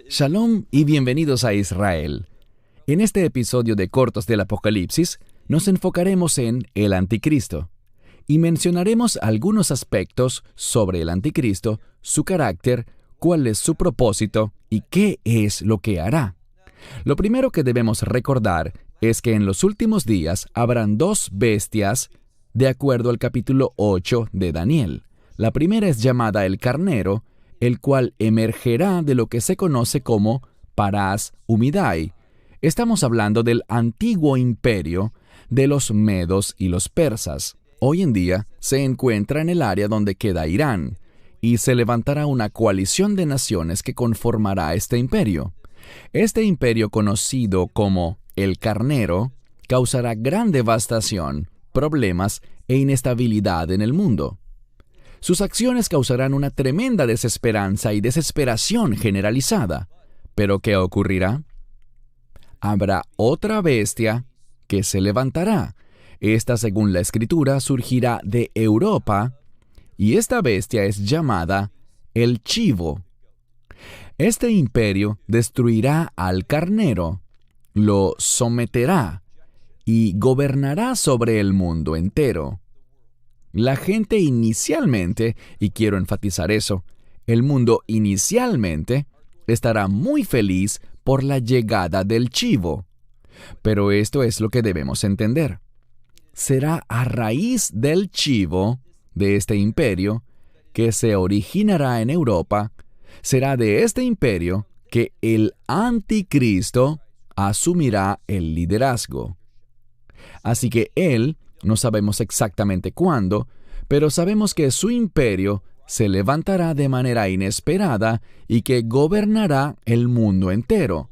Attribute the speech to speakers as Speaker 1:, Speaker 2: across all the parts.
Speaker 1: Shalom y bienvenidos a Israel. En este episodio de Cortos del Apocalipsis, nos enfocaremos en el Anticristo y mencionaremos algunos aspectos sobre el Anticristo, su carácter, cuál es su propósito y qué es lo que hará. Lo primero que debemos recordar es que en los últimos días habrán dos bestias de acuerdo al capítulo 8 de Daniel. La primera es llamada el carnero, el cual emergerá de lo que se conoce como Parás Umidai. Estamos hablando del antiguo imperio de los medos y los persas. Hoy en día se encuentra en el área donde queda Irán, y se levantará una coalición de naciones que conformará este imperio. Este imperio, conocido como el carnero, causará gran devastación, problemas e inestabilidad en el mundo. Sus acciones causarán una tremenda desesperanza y desesperación generalizada. ¿Pero qué ocurrirá? Habrá otra bestia que se levantará. Esta, según la Escritura, surgirá de Europa, y esta bestia es llamada el Chivo. Este imperio destruirá al carnero, lo someterá y gobernará sobre el mundo entero. La gente inicialmente, y quiero enfatizar eso, el mundo inicialmente estará muy feliz por la llegada del Chivo. Pero esto es lo que debemos entender. Será a raíz del Chivo, de este imperio, que se originará en Europa, será de este imperio que el Anticristo asumirá el liderazgo. Así que él, no sabemos exactamente cuándo, pero sabemos que su imperio se levantará de manera inesperada y que gobernará el mundo entero.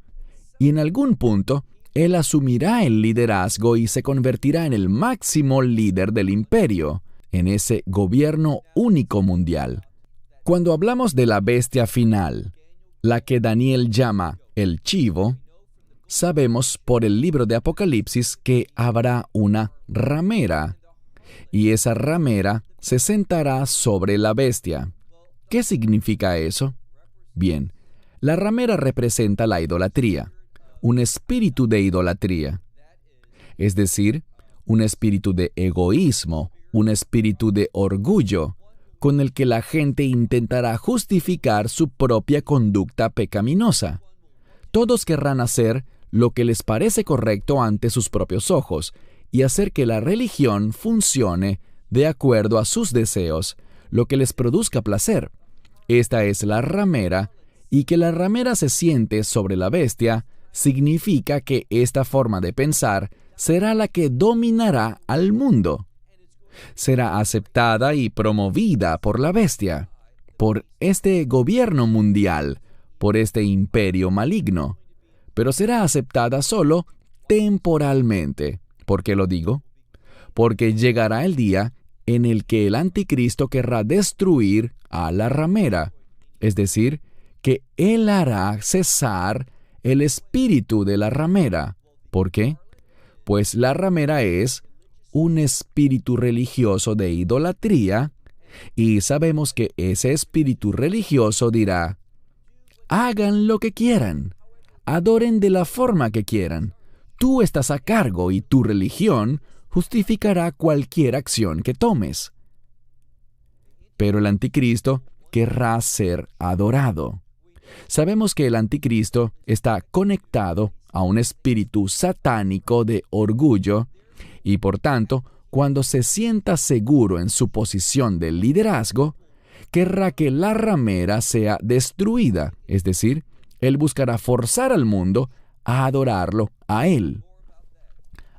Speaker 1: Y en algún punto, él asumirá el liderazgo y se convertirá en el máximo líder del imperio, en ese gobierno único mundial. Cuando hablamos de la bestia final, la que Daniel llama el Chivo, sabemos por el libro de Apocalipsis que habrá una ramera, y esa ramera se sentará sobre la bestia. ¿Qué significa eso? Bien, la ramera representa la idolatría, un espíritu de idolatría, es decir, un espíritu de egoísmo, un espíritu de orgullo, con el que la gente intentará justificar su propia conducta pecaminosa. Todos querrán hacer lo que les parece correcto ante sus propios ojos y hacer que la religión funcione de acuerdo a sus deseos, lo que les produzca placer. Esta es la ramera, y que la ramera se siente sobre la bestia significa que esta forma de pensar será la que dominará al mundo. Será aceptada y promovida por la bestia, por este gobierno mundial, por este imperio maligno, pero será aceptada solo temporalmente. ¿Por qué lo digo? Porque llegará el día en el que el Anticristo querrá destruir a la ramera, es decir, que él hará cesar el espíritu de la ramera. ¿Por qué? Pues la ramera es un espíritu religioso de idolatría, y sabemos que ese espíritu religioso dirá: hagan lo que quieran, adoren de la forma que quieran, tú estás a cargo y tu religión justificará cualquier acción que tomes. Pero el Anticristo querrá ser adorado. Sabemos que el Anticristo está conectado a un espíritu satánico de orgullo, y por tanto, cuando se sienta seguro en su posición de liderazgo, querrá que la ramera sea destruida, es decir, él buscará forzar al mundo a adorarlo a él.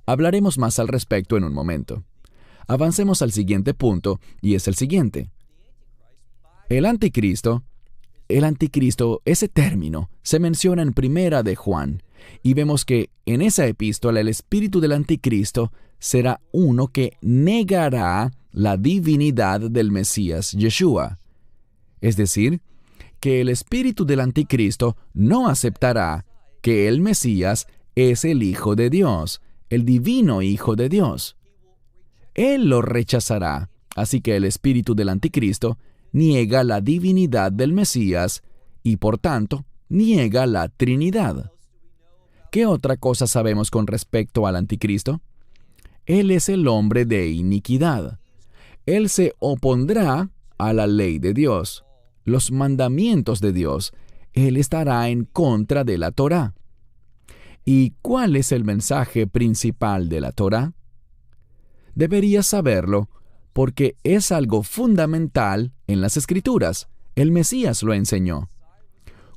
Speaker 1: Hablaremos más al respecto en un momento. Avancemos al siguiente punto, y es el siguiente. El Anticristo, ese término, se menciona en Primera de Juan, y vemos que en esa epístola el espíritu del Anticristo será uno que negará la divinidad del Mesías Yeshua. Es decir, que el espíritu del Anticristo no aceptará que el Mesías es el Hijo de Dios, el divino Hijo de Dios. Él lo rechazará, así que el espíritu del Anticristo niega la divinidad del Mesías y por tanto niega la Trinidad. ¿Qué otra cosa sabemos con respecto al anticristo? Él es el hombre de iniquidad. Él se opondrá a la ley de Dios, los mandamientos de Dios. Él estará en contra de la Torá. ¿Y cuál es el mensaje principal de la Torá? Deberías saberlo, porque es algo fundamental en las Escrituras. El Mesías lo enseñó.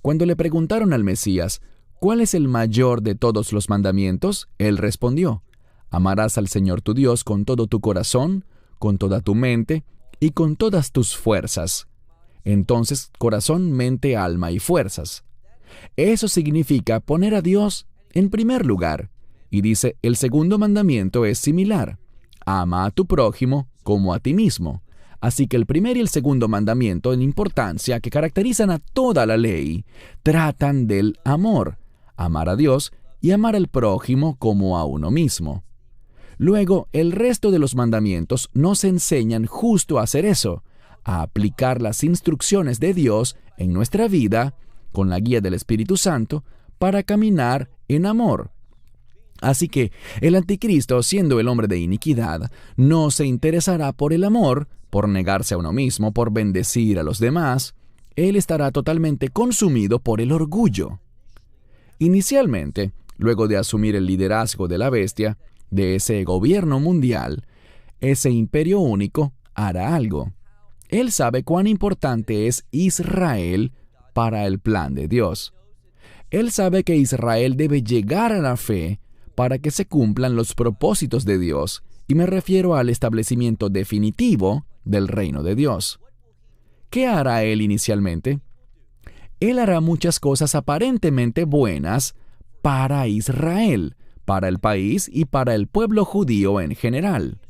Speaker 1: Cuando le preguntaron al Mesías, ¿cuál es el mayor de todos los mandamientos? Él respondió, amarás al Señor tu Dios con todo tu corazón, con toda tu mente y con todas tus fuerzas. Entonces, corazón, mente, alma y fuerzas. Eso significa poner a Dios en primer lugar. Y dice, el segundo mandamiento es similar. Ama a tu prójimo como a ti mismo. Así que el primer y el segundo mandamiento en importancia que caracterizan a toda la ley tratan del amor, amar a Dios y amar al prójimo como a uno mismo. Luego, el resto de los mandamientos nos enseñan justo a hacer eso, a aplicar las instrucciones de Dios en nuestra vida, con la guía del Espíritu Santo, para caminar en amor. Así que el anticristo, siendo el hombre de iniquidad, no se interesará por el amor, por negarse a uno mismo, por bendecir a los demás. Él estará totalmente consumido por el orgullo. Inicialmente, luego de asumir el liderazgo de la bestia, de ese gobierno mundial, ese imperio único hará algo. Él sabe cuán importante es Israel para el plan de Dios. Él sabe que Israel debe llegar a la fe para que se cumplan los propósitos de Dios, y me refiero al establecimiento definitivo del reino de Dios. ¿Qué hará Él inicialmente? Él hará muchas cosas aparentemente buenas para Israel, para el país y para el pueblo judío en general.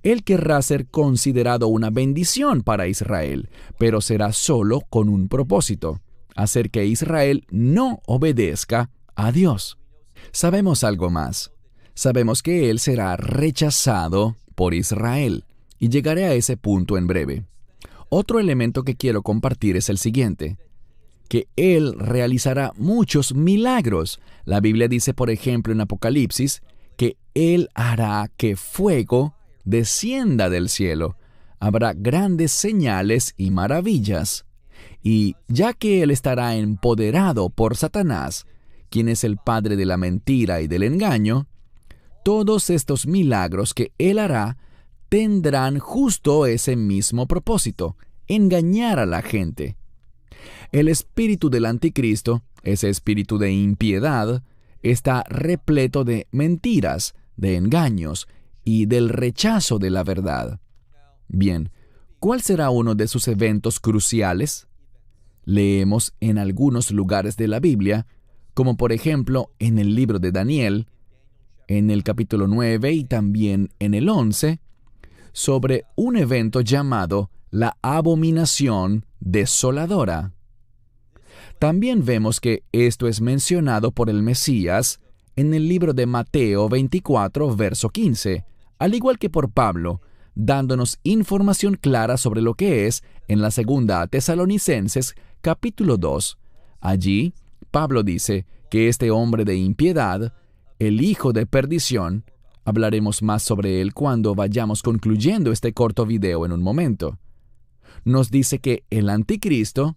Speaker 1: Él querrá ser considerado una bendición para Israel, pero será solo con un propósito: hacer que Israel no obedezca a Dios. Sabemos algo más. Sabemos que Él será rechazado por Israel, y llegaré a ese punto en breve. Otro elemento que quiero compartir es el siguiente: que Él realizará muchos milagros. La Biblia dice, por ejemplo, en Apocalipsis, que Él hará que fuego descienda del cielo. Habrá grandes señales y maravillas. Y ya que Él estará empoderado por Satanás, quien es el padre de la mentira y del engaño, todos estos milagros que Él hará tendrán justo ese mismo propósito: engañar a la gente. El espíritu del anticristo, ese espíritu de impiedad, está repleto de mentiras, de engaños y del rechazo de la verdad. Bien, ¿cuál será uno de sus eventos cruciales? Leemos en algunos lugares de la Biblia, como por ejemplo en el libro de Daniel, en el capítulo 9 y también en el 11, sobre un evento llamado la abominación desoladora. También vemos que esto es mencionado por el Mesías en el libro de Mateo 24, verso 15, al igual que por Pablo, dándonos información clara sobre lo que es en la segunda a Tesalonicenses, capítulo 2. Allí, Pablo dice que este hombre de impiedad, el hijo de perdición, hablaremos más sobre él cuando vayamos concluyendo este corto video en un momento. Nos dice que el anticristo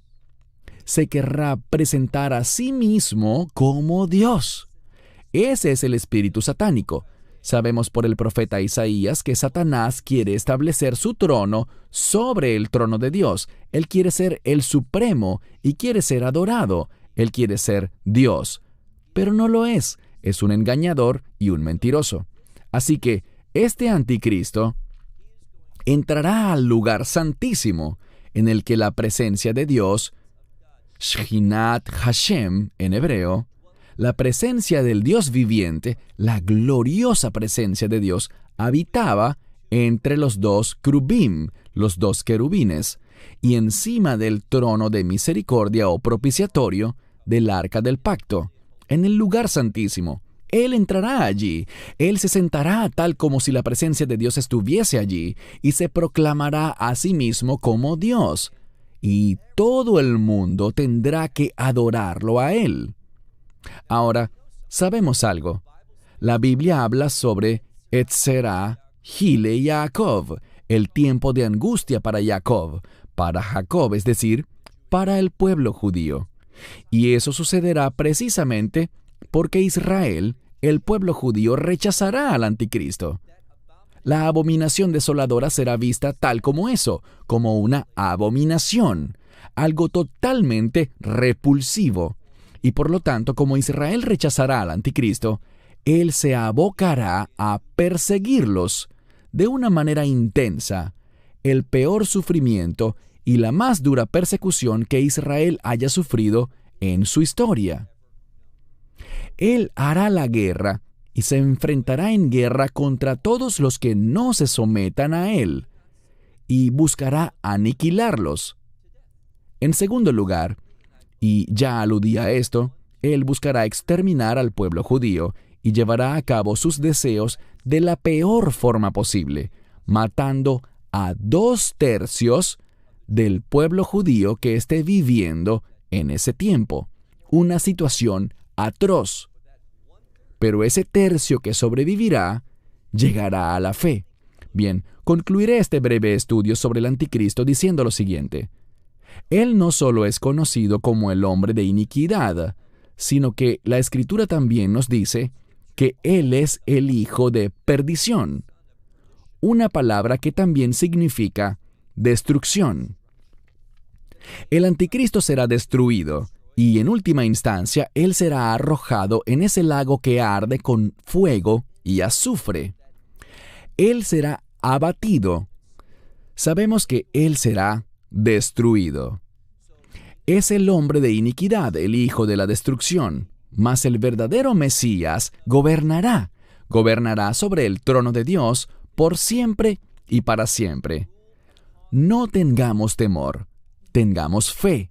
Speaker 1: se querrá presentar a sí mismo como Dios. Ese es el espíritu satánico. Sabemos por el profeta Isaías que Satanás quiere establecer su trono sobre el trono de Dios. Él quiere ser el supremo y quiere ser adorado. Él quiere ser Dios. Pero no lo es. Es un engañador y un mentiroso. Así que este anticristo entrará al lugar santísimo, en el que la presencia de Dios, Shechinat Hashem en hebreo, la presencia del Dios viviente, la gloriosa presencia de Dios, habitaba entre los dos crubim, los dos querubines, y encima del trono de misericordia o propiciatorio del arca del pacto, en el lugar santísimo. Él entrará allí, Él se sentará tal como si la presencia de Dios estuviese allí, y se proclamará a sí mismo como Dios. y todo el mundo tendrá que adorarlo a Él. Ahora, sabemos algo. La Biblia habla sobre Etzerá, Gile y Jacob, el tiempo de angustia para Jacob, es decir, para el pueblo judío. Y eso sucederá precisamente porque Israel, el pueblo judío, rechazará al anticristo. La abominación desoladora será vista tal como eso, como una abominación, algo totalmente repulsivo. Y por lo tanto, como Israel rechazará al anticristo, él se abocará a perseguirlos de una manera intensa, el peor sufrimiento y la más dura persecución que Israel haya sufrido en su historia. Él hará la guerra y se enfrentará en guerra contra todos los que no se sometan a él, y buscará aniquilarlos. En segundo lugar, y ya aludí a esto, él buscará exterminar al pueblo judío y llevará a cabo sus deseos de la peor forma posible, matando a 2/3 del pueblo judío que esté viviendo en ese tiempo. Una situación atroz. Pero ese tercio que sobrevivirá llegará a la fe. Bien, concluiré este breve estudio sobre el anticristo diciendo lo siguiente. Él no solo es conocido como el hombre de iniquidad, sino que la Escritura también nos dice que él es el hijo de perdición, una palabra que también significa destrucción. El anticristo será destruido, y en última instancia, él será arrojado en ese lago que arde con fuego y azufre. Él será abatido. Sabemos que él será destruido. Es el hombre de iniquidad, el hijo de la destrucción, mas el verdadero Mesías gobernará sobre el trono de Dios por siempre y para siempre. No tengamos temor, tengamos fe.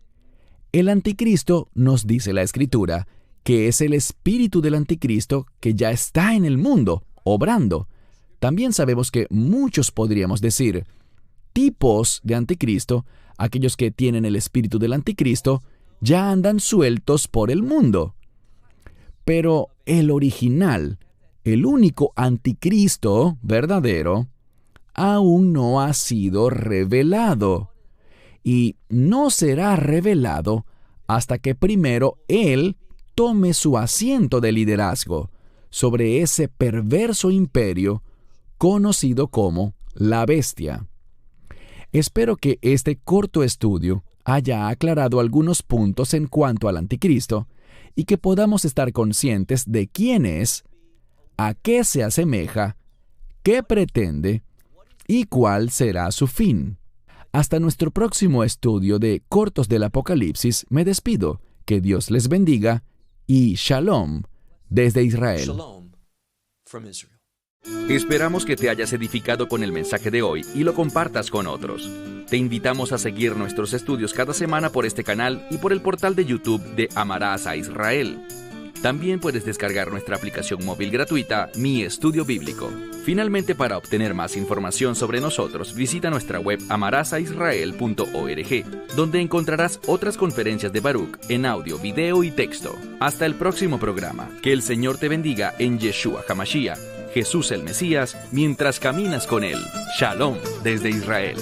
Speaker 1: El anticristo, nos dice la Escritura, que es el espíritu del anticristo que ya está en el mundo, obrando. También sabemos que muchos podríamos decir, tipos de anticristo, aquellos que tienen el espíritu del anticristo, ya andan sueltos por el mundo. Pero el original, el único anticristo verdadero, aún no ha sido revelado. Y no será revelado hasta que primero él tome su asiento de liderazgo sobre ese perverso imperio conocido como la bestia. Espero que este corto estudio haya aclarado algunos puntos en cuanto al anticristo y que podamos estar conscientes de quién es, a qué se asemeja, qué pretende y cuál será su fin. Hasta nuestro próximo estudio de Cortos del Apocalipsis, me despido. Que Dios les bendiga y Shalom desde Israel.
Speaker 2: Shalom from Israel.
Speaker 1: Esperamos que te hayas edificado con el mensaje de hoy y lo compartas con otros. Te invitamos a seguir nuestros estudios cada semana por este canal y por el portal de YouTube de Amarás a Israel. También puedes descargar nuestra aplicación móvil gratuita, Mi Estudio Bíblico. Finalmente, para obtener más información sobre nosotros, visita nuestra web amarasaisrael.org, donde encontrarás otras conferencias de Baruch en audio, video y texto. Hasta el próximo programa. Que el Señor te bendiga en Yeshua HaMashiach, Jesús el Mesías, mientras caminas con Él. Shalom desde Israel.